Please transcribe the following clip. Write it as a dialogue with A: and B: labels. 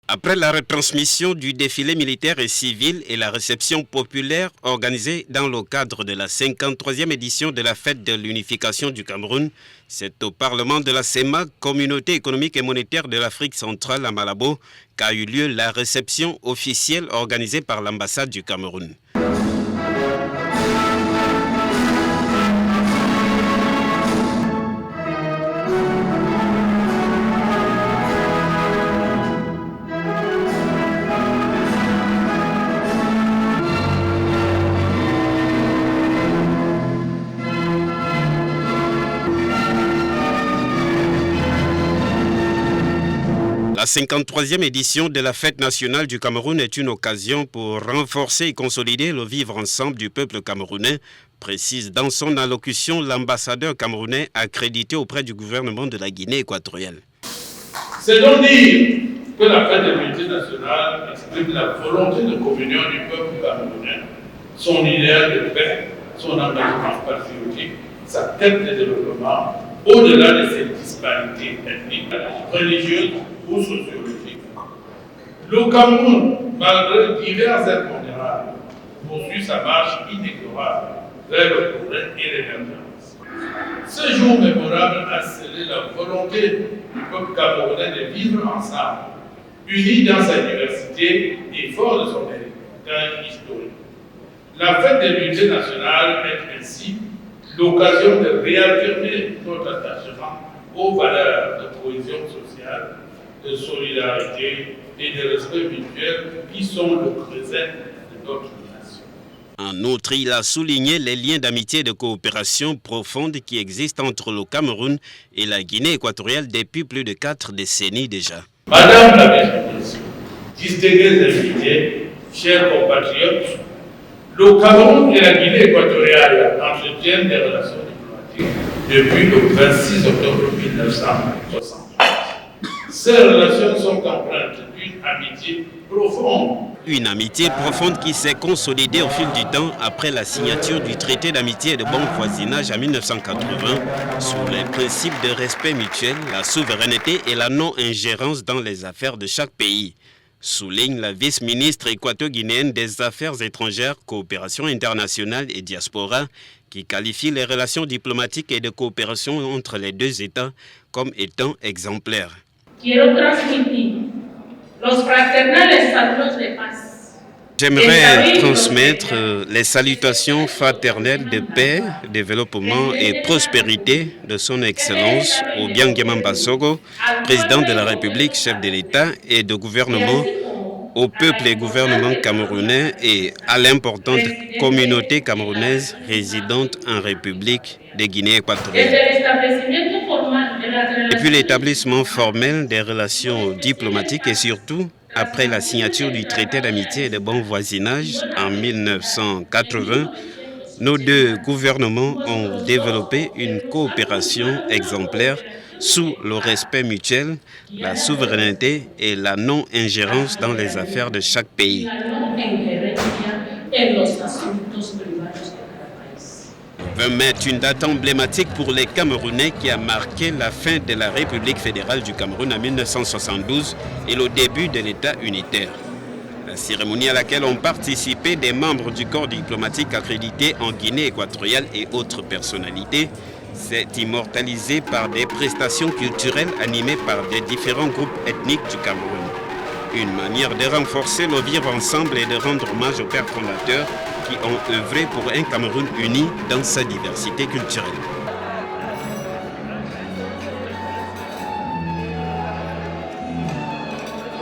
A: Après la retransmission du défilé militaire et civil et la réception populaire organisée dans le cadre de la 53e édition de la fête de l'unification du Cameroun, c'est au Parlement de la CEMAC, Communauté économique et monétaire de l'Afrique centrale à Malabo, qu'a eu lieu la réception officielle organisée par l'ambassade du Cameroun. La 53e édition de la Fête nationale du Cameroun est une occasion pour renforcer et consolider le vivre ensemble du peuple camerounais, précise dans son allocution l'ambassadeur camerounais accrédité auprès du gouvernement de la Guinée équatoriale.
B: C'est donc dire que la Fête de l'unité nationale exprime la volonté de communion du peuple camerounais, son idéal de paix, son engagement patriotique, sa quête de développement, au-delà de ses disparités ethniques, religieuses ou sociologiques. Le Cameroun, malgré divers impondérables, poursuit sa marche inexorable vers le progrès et l'émergence. Ce jour mémorable a scellé la volonté du peuple camerounais de vivre ensemble, uni dans sa diversité et fort de son héritage historique. La fête de l'unité nationale est ainsi l'occasion de réaffirmer notre attachement aux valeurs de cohésion sociale, de solidarité et de respect mutuel qui sont le creuset de notre nation.
A: En outre, il a souligné les liens d'amitié et de coopération profonde qui existent entre le Cameroun et la Guinée équatoriale depuis plus de 4 décennies déjà.
B: Madame la vice-présidente, distingués invités, chers compatriotes, le Cameroun et la Guinée équatoriale entretiennent des relations diplomatiques depuis le 26 octobre 1960. Ces relations sont empreintes d'une amitié profonde.
A: Une amitié profonde qui s'est consolidée au fil du temps après la signature du traité d'amitié et de bon voisinage en 1980 sous les principes de respect mutuel, la souveraineté et la non-ingérence dans les affaires de chaque pays, souligne la vice-ministre équato-guinéenne des Affaires étrangères, coopération internationale et diaspora, qui qualifie les relations diplomatiques et de coopération entre les deux États comme étant exemplaires. J'aimerais transmettre les salutations fraternelles de paix, développement et prospérité de son Excellence Obiang Basogo, président de la République, chef de l'État et de gouvernement, au peuple et gouvernement camerounais et à l'importante communauté camerounaise résidente en République de Guinée équatoriale. Depuis l'établissement formel des relations diplomatiques et surtout après la signature du traité d'amitié et de bon voisinage en 1980, nos deux gouvernements ont développé une coopération exemplaire sous le respect mutuel, la souveraineté et la non-ingérence dans les affaires de chaque pays. Le 20 mai est une date emblématique pour les Camerounais qui a marqué la fin de la République fédérale du Cameroun en 1972 et le début de l'État unitaire. La cérémonie à laquelle ont participé des membres du corps diplomatique accrédité en Guinée équatoriale et autres personnalités s'est immortalisée par des prestations culturelles animées par des différents groupes ethniques du Cameroun. Une manière de renforcer le vivre ensemble et de rendre hommage aux pères fondateurs qui ont œuvré pour un Cameroun uni dans sa diversité culturelle.